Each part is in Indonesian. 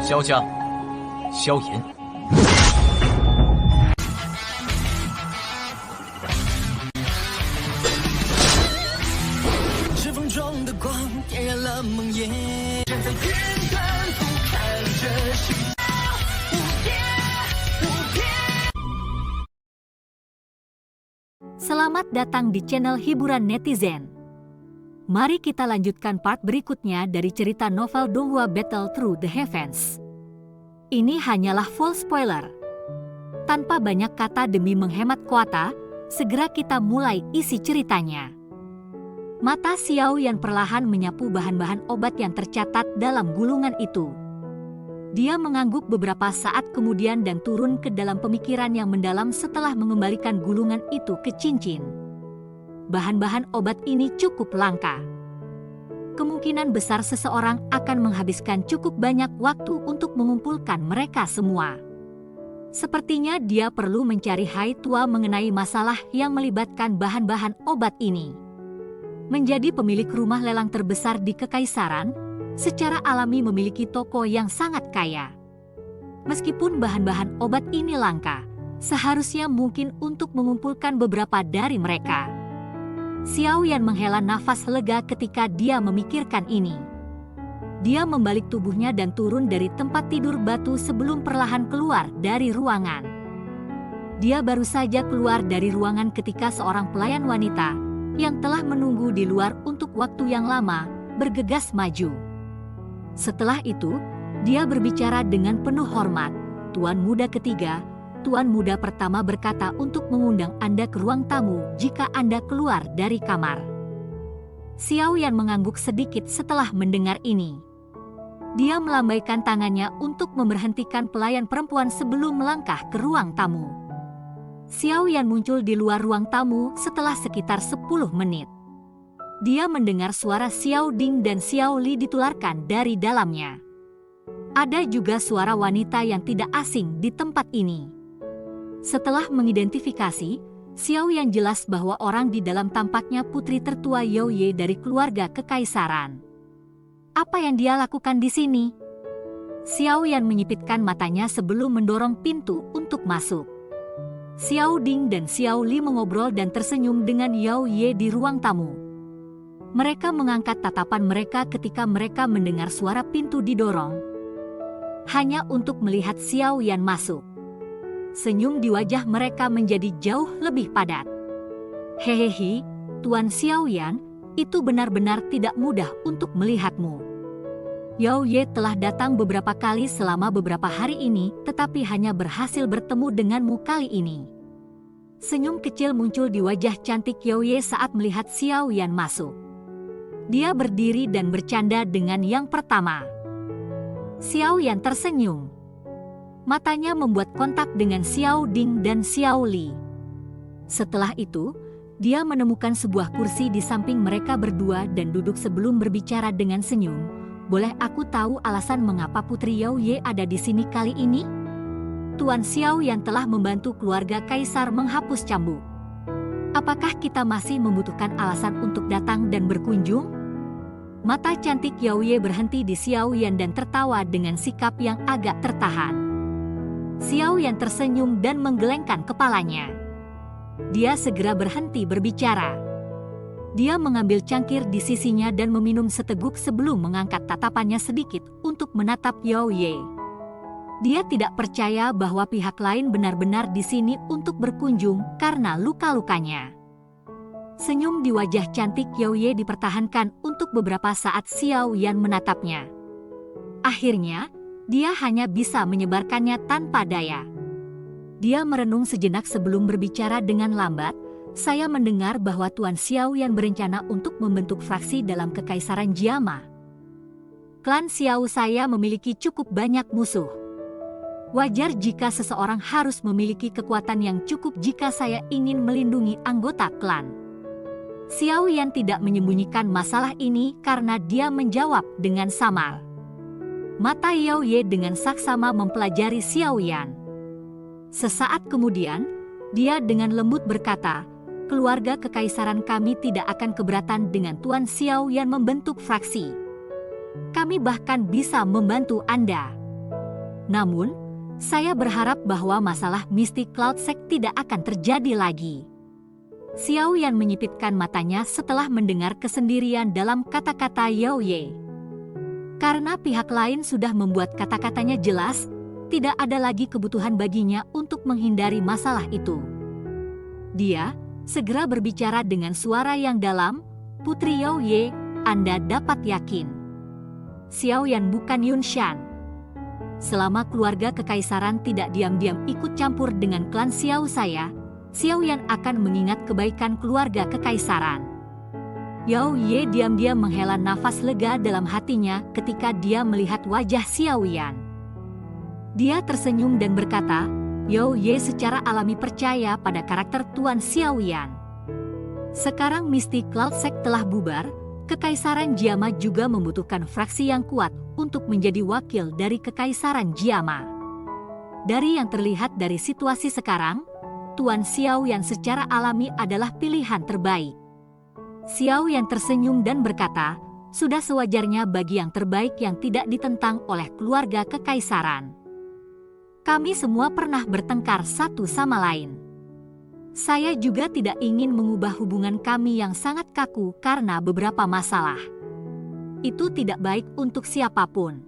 萧家、萧炎。指缝中的光点燃了梦魇，站在天端俯瞰着世界无边无边。 Selamat datang di channel hiburan netizen. Mari kita lanjutkan part berikutnya dari cerita novel Donghua Battle Through the Heavens. Ini hanyalah full spoiler. Tanpa banyak kata demi menghemat kuota, segera kita mulai isi ceritanya. Mata Xiao Yan perlahan menyapu bahan-bahan obat yang tercatat dalam gulungan itu. Dia mengangguk beberapa saat kemudian dan turun ke dalam pemikiran yang mendalam setelah mengembalikan gulungan itu ke cincin. Bahan-bahan obat ini cukup langka. Kemungkinan besar seseorang akan menghabiskan cukup banyak waktu untuk mengumpulkan mereka semua. Sepertinya dia perlu mencari Hai Tua mengenai masalah yang melibatkan bahan-bahan obat ini. Menjadi pemilik rumah lelang terbesar di Kekaisaran, secara alami memiliki toko yang sangat kaya. Meskipun bahan-bahan obat ini langka, seharusnya mungkin untuk mengumpulkan beberapa dari mereka. Xiao Yan menghela nafas lega ketika dia memikirkan ini. Dia membalik tubuhnya dan turun dari tempat tidur batu sebelum perlahan keluar dari ruangan. Dia baru saja keluar dari ruangan ketika seorang pelayan wanita yang telah menunggu di luar untuk waktu yang lama bergegas maju. Setelah itu, dia berbicara dengan penuh hormat. Tuan muda ketiga, Tuan muda pertama berkata untuk mengundang Anda ke ruang tamu jika Anda keluar dari kamar. Xiao Yan mengangguk sedikit setelah mendengar ini. Dia melambaikan tangannya untuk memberhentikan pelayan perempuan sebelum melangkah ke ruang tamu. Xiao Yan muncul di luar ruang tamu setelah sekitar 10 menit. Dia mendengar suara Xiao Ding dan Xiao Li ditularkan dari dalamnya. Ada juga suara wanita yang tidak asing di tempat ini. Setelah mengidentifikasi, Xiao Yan jelas bahwa orang di dalam tampaknya putri tertua Yao Ye dari keluarga Kekaisaran. Apa yang dia lakukan di sini? Xiao Yan menyipitkan matanya sebelum mendorong pintu untuk masuk. Xiao Ding dan Xiao Li mengobrol dan tersenyum dengan Yao Ye di ruang tamu. Mereka mengangkat tatapan mereka ketika mereka mendengar suara pintu didorong. Hanya untuk melihat Xiao Yan masuk. Senyum di wajah mereka menjadi jauh lebih padat. Hehehe, Tuan Xiao Yan, itu benar-benar tidak mudah untuk melihatmu. Yao Ye telah datang beberapa kali selama beberapa hari ini, tetapi hanya berhasil bertemu denganmu kali ini. Senyum kecil muncul di wajah cantik Yao Ye saat melihat Xiao Yan masuk. Dia berdiri dan bercanda dengan yang pertama. Xiao Yan tersenyum. Matanya membuat kontak dengan Xiao Ding dan Xiao Li. Setelah itu, dia menemukan sebuah kursi di samping mereka berdua dan duduk sebelum berbicara dengan senyum. Boleh aku tahu alasan mengapa Putri Yao Ye ada di sini kali ini? Tuan Xiao yang telah membantu keluarga Kaisar menghapus cambuk. Apakah kita masih membutuhkan alasan untuk datang dan berkunjung? Mata cantik Yao Ye berhenti di Xiao Yan dan tertawa dengan sikap yang agak tertahan. Xiao Yan tersenyum dan menggelengkan kepalanya. Dia segera berhenti berbicara. Dia mengambil cangkir di sisinya dan meminum seteguk sebelum mengangkat tatapannya sedikit untuk menatap Yao Ye. Dia tidak percaya bahwa pihak lain benar-benar di sini untuk berkunjung karena luka-lukanya. Senyum di wajah cantik Yao Ye dipertahankan untuk beberapa saat Xiao Yan menatapnya. Akhirnya, dia hanya bisa menyebarkannya tanpa daya. Dia merenung sejenak sebelum berbicara dengan lambat. Saya mendengar bahwa Tuan Xiao Yan berencana untuk membentuk fraksi dalam Kekaisaran Jiama. Klan Xiao saya memiliki cukup banyak musuh. Wajar jika seseorang harus memiliki kekuatan yang cukup jika saya ingin melindungi anggota klan. Xiao Yan tidak menyembunyikan masalah ini karena dia menjawab dengan samar. Mata Yao Ye dengan saksama mempelajari Xiao Yan. Sesaat kemudian, dia dengan lembut berkata, keluarga Kekaisaran kami tidak akan keberatan dengan Tuan Xiao Yan membentuk fraksi. Kami bahkan bisa membantu Anda. Namun, saya berharap bahwa masalah Misty Cloud Sect tidak akan terjadi lagi. Xiao Yan menyipitkan matanya setelah mendengar kesendirian dalam kata-kata Yao Ye. Karena pihak lain sudah membuat kata-katanya jelas, tidak ada lagi kebutuhan baginya untuk menghindari masalah itu. Dia segera berbicara dengan suara yang dalam, "Putri Yao Ye, Anda dapat yakin. Xiao Yan bukan Yun Shan. Selama keluarga kekaisaran tidak diam-diam ikut campur dengan klan Xiao saya, Xiao Yan akan mengingat kebaikan keluarga kekaisaran." Yao Ye diam-diam menghela nafas lega dalam hatinya ketika dia melihat wajah Xiao Yan. Dia tersenyum dan berkata, Yao Ye secara alami percaya pada karakter Tuan Xiao Yan. Sekarang Misty Cloud Sect telah bubar, Kekaisaran Jiama juga membutuhkan fraksi yang kuat untuk menjadi wakil dari Kekaisaran Jiama. Dari yang terlihat dari situasi sekarang, Tuan Xiao Yan secara alami adalah pilihan terbaik. Xiao Yan tersenyum dan berkata, sudah sewajarnya bagi yang terbaik yang tidak ditentang oleh keluarga kekaisaran. Kami semua pernah bertengkar satu sama lain. Saya juga tidak ingin mengubah hubungan kami yang sangat kaku karena beberapa masalah. Itu tidak baik untuk siapapun.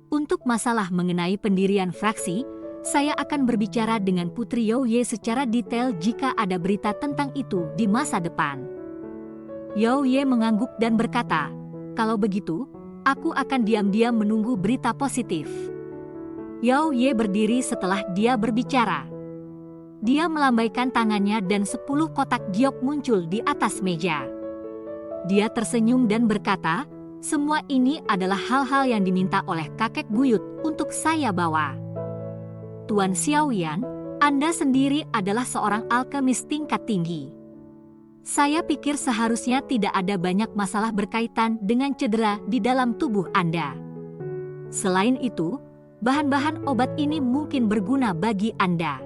Untuk masalah mengenai pendirian fraksi, saya akan berbicara dengan Putri Yao Ye secara detail jika ada berita tentang itu di masa depan. Yao Ye mengangguk dan berkata, kalau begitu, aku akan diam-diam menunggu berita positif. Yao Ye berdiri setelah dia berbicara. Dia melambaikan tangannya dan 10 kotak giok muncul di atas meja. Dia tersenyum dan berkata, semua ini adalah hal-hal yang diminta oleh kakek buyut untuk saya bawa. Tuan Xiao Yan, Anda sendiri adalah seorang alkemis tingkat tinggi. Saya pikir seharusnya tidak ada banyak masalah berkaitan dengan cedera di dalam tubuh Anda. Selain itu, bahan-bahan obat ini mungkin berguna bagi Anda.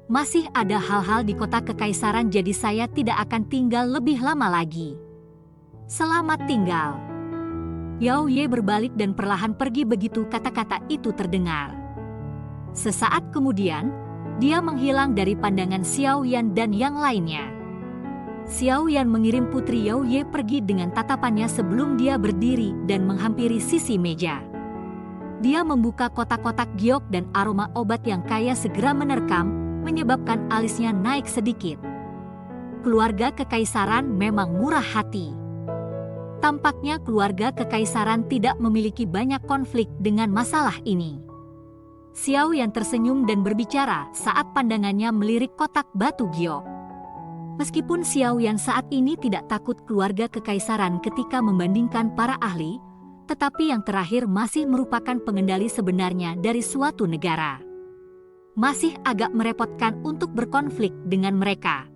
Masih ada hal-hal di kota kekaisaran jadi saya tidak akan tinggal lebih lama lagi. Selamat tinggal. Yao Ye berbalik dan perlahan pergi begitu kata-kata itu terdengar. Sesaat kemudian, dia menghilang dari pandangan Xiao Yan dan yang lainnya. Xiao Yan mengirim Putri Yao Ye pergi dengan tatapannya sebelum dia berdiri dan menghampiri sisi meja. Dia membuka kotak-kotak giok dan aroma obat yang kaya segera menerkam, menyebabkan alisnya naik sedikit. Keluarga kekaisaran memang murah hati. Tampaknya keluarga kekaisaran tidak memiliki banyak konflik dengan masalah ini. Xiao Yan tersenyum dan berbicara saat pandangannya melirik kotak batu giok. Meskipun Xiao Yan saat ini tidak takut keluarga kekaisaran ketika membandingkan para ahli, tetapi yang terakhir masih merupakan pengendali sebenarnya dari suatu negara. Masih agak merepotkan untuk berkonflik dengan mereka.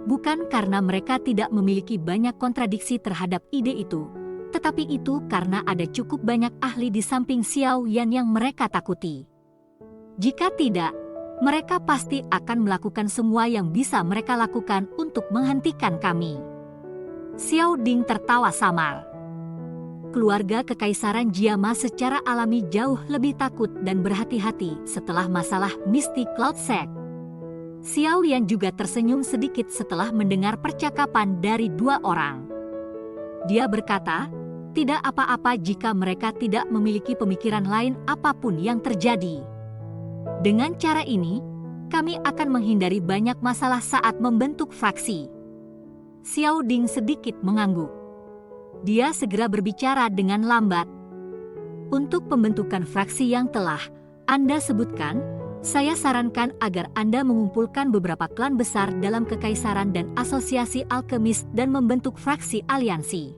Bukan karena mereka tidak memiliki banyak kontradiksi terhadap ide itu, tetapi itu karena ada cukup banyak ahli di samping Xiao Yan yang mereka takuti. Jika tidak, mereka pasti akan melakukan semua yang bisa mereka lakukan untuk menghentikan kami. Xiao Ding tertawa samar. Keluarga kekaisaran Jiama secara alami jauh lebih takut dan berhati-hati setelah masalah Misty Cloud Sect. Xiao Yan juga tersenyum sedikit setelah mendengar percakapan dari dua orang. Dia berkata, tidak apa-apa jika mereka tidak memiliki pemikiran lain apapun yang terjadi. Dengan cara ini, kami akan menghindari banyak masalah saat membentuk fraksi. Xiao Ding sedikit mengangguk. Dia segera berbicara dengan lambat. Untuk pembentukan fraksi yang telah Anda sebutkan, saya sarankan agar Anda mengumpulkan beberapa klan besar dalam kekaisaran dan asosiasi alkemis dan membentuk fraksi aliansi.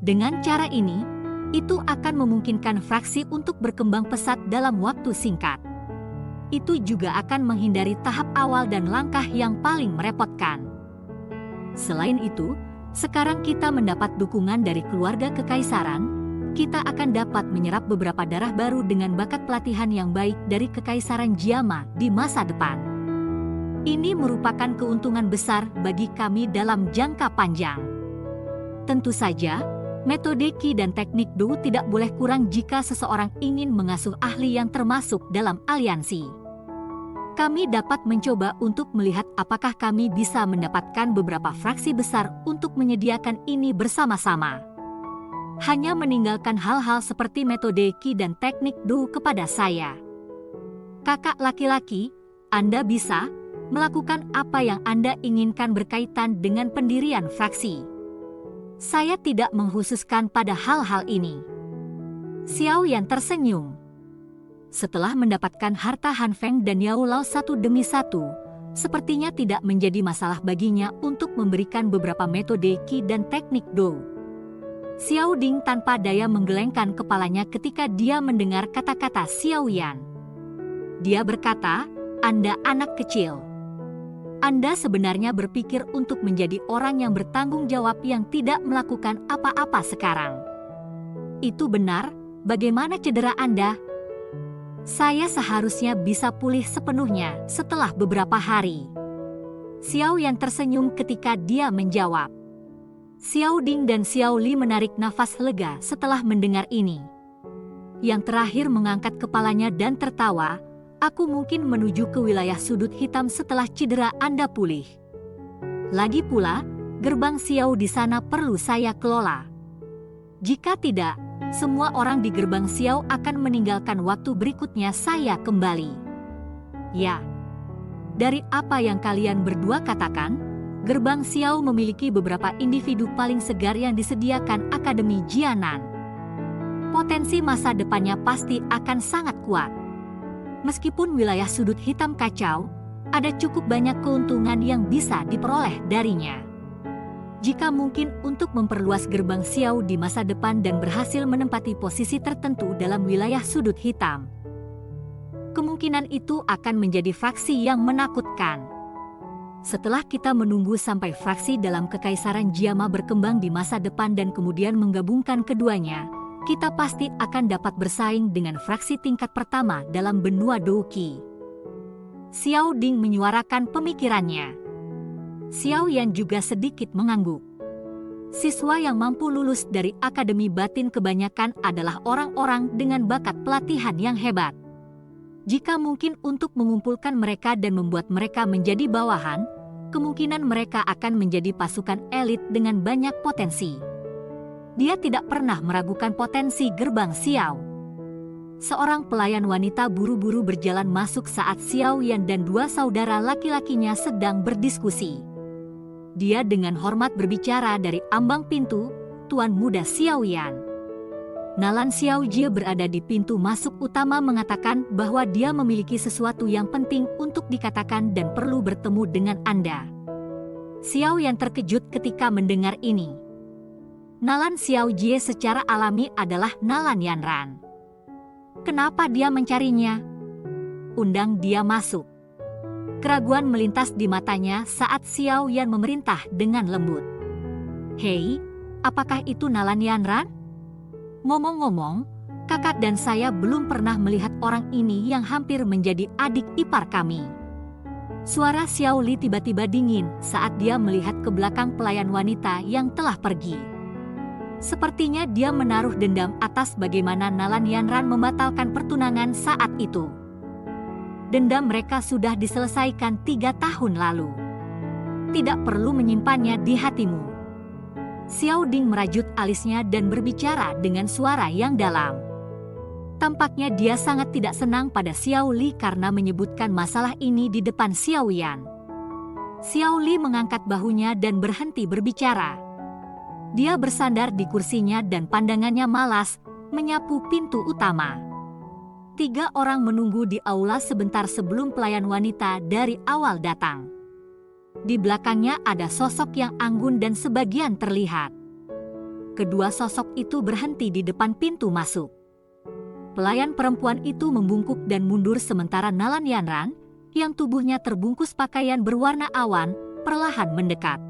Dengan cara ini, itu akan memungkinkan fraksi untuk berkembang pesat dalam waktu singkat. Itu juga akan menghindari tahap awal dan langkah yang paling merepotkan. Selain itu, sekarang kita mendapat dukungan dari keluarga kekaisaran, kita akan dapat menyerap beberapa darah baru dengan bakat pelatihan yang baik dari Kekaisaran Jiama di masa depan. Ini merupakan keuntungan besar bagi kami dalam jangka panjang. Tentu saja, Metode Qi dan teknik Du tidak boleh kurang jika seseorang ingin mengasuh ahli yang termasuk dalam aliansi. Kami dapat mencoba untuk melihat apakah kami bisa mendapatkan beberapa fraksi besar untuk menyediakan ini bersama-sama. Hanya meninggalkan hal-hal seperti metode Qi dan teknik Du kepada saya. Kakak laki-laki, Anda bisa melakukan apa yang Anda inginkan berkaitan dengan pendirian fraksi. Saya tidak mengkhususkan pada hal-hal ini. Xiao Yan tersenyum. Setelah mendapatkan harta Han Feng dan Yao Lao satu demi satu, sepertinya tidak menjadi masalah baginya untuk memberikan beberapa metode Qi dan teknik Do. Xiao Ding tanpa daya menggelengkan kepalanya ketika dia mendengar kata-kata Xiao Yan. Dia berkata, "Anda anak kecil. Anda sebenarnya berpikir untuk menjadi orang yang bertanggung jawab yang tidak melakukan apa-apa sekarang. Itu benar, bagaimana cedera Anda?" "Saya seharusnya bisa pulih sepenuhnya setelah beberapa hari." Xiao Yan tersenyum ketika dia menjawab. Xiao Ding dan Xiao Li menarik nafas lega setelah mendengar ini. Yang terakhir mengangkat kepalanya dan tertawa, "Aku mungkin menuju ke wilayah sudut hitam setelah cedera Anda pulih. Lagi pula, gerbang Xiao di sana perlu saya kelola. Jika tidak, semua orang di gerbang Xiao akan meninggalkan waktu berikutnya saya kembali." "Ya, dari apa yang kalian berdua katakan, gerbang Xiao memiliki beberapa individu paling segar yang disediakan Akademi Jianan. Potensi masa depannya pasti akan sangat kuat. Meskipun wilayah sudut hitam kacau, ada cukup banyak keuntungan yang bisa diperoleh darinya. Jika mungkin untuk memperluas gerbang Xiao di masa depan dan berhasil menempati posisi tertentu dalam wilayah sudut hitam, kemungkinan itu akan menjadi fraksi yang menakutkan. Setelah kita menunggu sampai fraksi dalam Kekaisaran Jiama berkembang di masa depan dan kemudian menggabungkan keduanya, kita pasti akan dapat bersaing dengan fraksi tingkat pertama dalam benua Douqi." Xiao Ding menyuarakan pemikirannya. Xiao Yan juga sedikit mengangguk. Siswa yang mampu lulus dari Akademi Batin kebanyakan adalah orang-orang dengan bakat pelatihan yang hebat. Jika mungkin untuk mengumpulkan mereka dan membuat mereka menjadi bawahan, kemungkinan mereka akan menjadi pasukan elit dengan banyak potensi. Dia tidak pernah meragukan potensi gerbang Xiao. Seorang pelayan wanita buru-buru berjalan masuk saat Xiao Yan dan dua saudara laki-lakinya sedang berdiskusi. Dia dengan hormat berbicara dari ambang pintu, "Tuan muda Xiao Yan." Nalan Xiao Jie berada di pintu masuk utama mengatakan bahwa dia memiliki sesuatu yang penting untuk dikatakan dan perlu bertemu dengan Anda. Xiao Yan terkejut ketika mendengar ini. Nalan Xiao Jie secara alami adalah Nalan Yanran. Kenapa dia mencarinya? Undang dia masuk. Keraguan melintas di matanya saat Xiao Yan memerintah dengan lembut. "Hei, apakah itu Nalan Yanran? Ngomong-ngomong, kakak dan saya belum pernah melihat orang ini yang hampir menjadi adik ipar kami." Suara Xiao Li tiba-tiba dingin saat dia melihat ke belakang pelayan wanita yang telah pergi. Sepertinya dia menaruh dendam atas bagaimana Nalan Yanran membatalkan pertunangan saat itu. Dendam mereka sudah diselesaikan 3 tahun lalu. Tidak perlu menyimpannya di hatimu. Xiao Ding merajut alisnya dan berbicara dengan suara yang dalam. Tampaknya dia sangat tidak senang pada Xiao Li karena menyebutkan masalah ini di depan Xiao Yan. Xiao Li mengangkat bahunya dan berhenti berbicara. Dia bersandar di kursinya dan pandangannya malas, menyapu pintu utama. 3 orang menunggu di aula sebentar sebelum pelayan wanita dari awal datang. Di belakangnya ada sosok yang anggun dan sebagian terlihat. Kedua sosok itu berhenti di depan pintu masuk. Pelayan perempuan itu membungkuk dan mundur sementara Nalan Yanran, yang tubuhnya terbungkus pakaian berwarna awan, perlahan mendekat.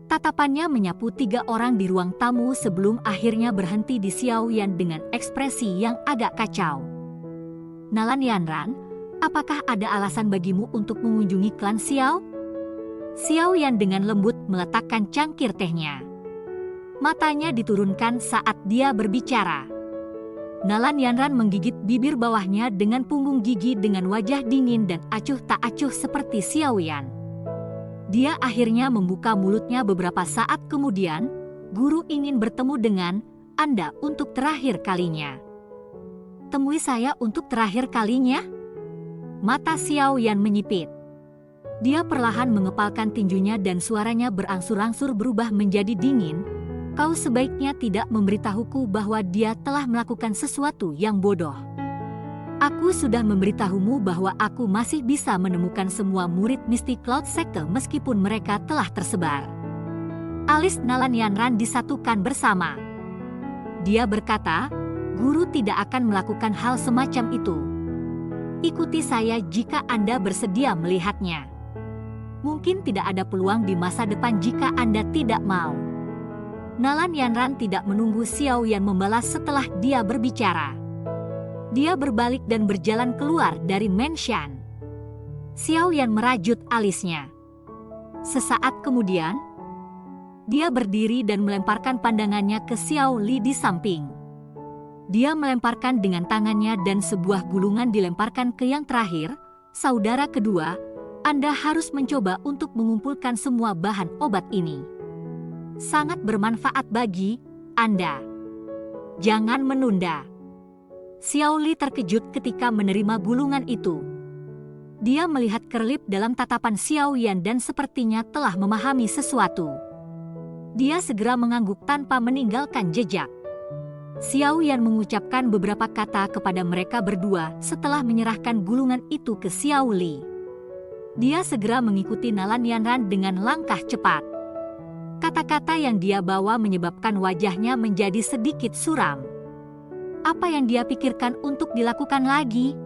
Tatapannya menyapu 3 orang di ruang tamu sebelum akhirnya berhenti di Xiao Yan dengan ekspresi yang agak kacau. "Nalan Yanran, apakah ada alasan bagimu untuk mengunjungi klan Xiao?" Xiao Yan dengan lembut meletakkan cangkir tehnya. Matanya diturunkan saat dia berbicara. Nalan Yanran menggigit bibir bawahnya dengan punggung gigi dengan wajah dingin dan acuh tak acuh seperti Xiaoyan. Dia akhirnya membuka mulutnya beberapa saat kemudian. Guru ingin bertemu dengan Anda untuk terakhir kalinya. Temui saya untuk terakhir kalinya? Mata Xiaoyan menyipit. Dia perlahan mengepalkan tinjunya dan suaranya berangsur-angsur berubah menjadi dingin. Kau sebaiknya tidak memberitahuku bahwa dia telah melakukan sesuatu yang bodoh. Aku sudah memberitahumu bahwa aku masih bisa menemukan semua murid Misty Cloud Sekte meskipun mereka telah tersebar. Alis Nalan Yanran disatukan bersama. Dia berkata, guru tidak akan melakukan hal semacam itu. Ikuti saya jika Anda bersedia melihatnya. Mungkin tidak ada peluang di masa depan jika Anda tidak mau. Nalan Yanran tidak menunggu Xiaoyan membalas setelah dia berbicara. Dia berbalik dan berjalan keluar dari mansion. Xiaoyan merajut alisnya. Sesaat kemudian, dia berdiri dan melemparkan pandangannya ke Xiao Li di samping. Dia melemparkan dengan tangannya dan sebuah gulungan dilemparkan ke yang terakhir. Saudara kedua, Anda harus mencoba untuk mengumpulkan semua bahan obat ini. Sangat bermanfaat bagi Anda. Jangan menunda. Xiao Li terkejut ketika menerima gulungan itu. Dia melihat kerlip dalam tatapan Xiaoyan dan sepertinya telah memahami sesuatu. Dia segera mengangguk tanpa meninggalkan jejak. Xiaoyan mengucapkan beberapa kata kepada mereka berdua setelah menyerahkan gulungan itu ke Xiao Li. Dia segera mengikuti Nalan Yanran dengan langkah cepat. Kata-kata yang dia bawa menyebabkan wajahnya menjadi sedikit suram. Apa yang dia pikirkan untuk dilakukan lagi?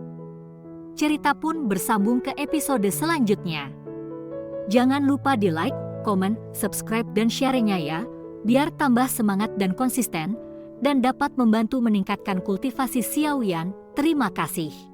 Cerita pun bersambung ke episode selanjutnya. Jangan lupa di like, komen, subscribe dan share-nya ya, biar tambah semangat dan konsisten, dan dapat membantu meningkatkan kultivasi Xiaoyan. Terima kasih.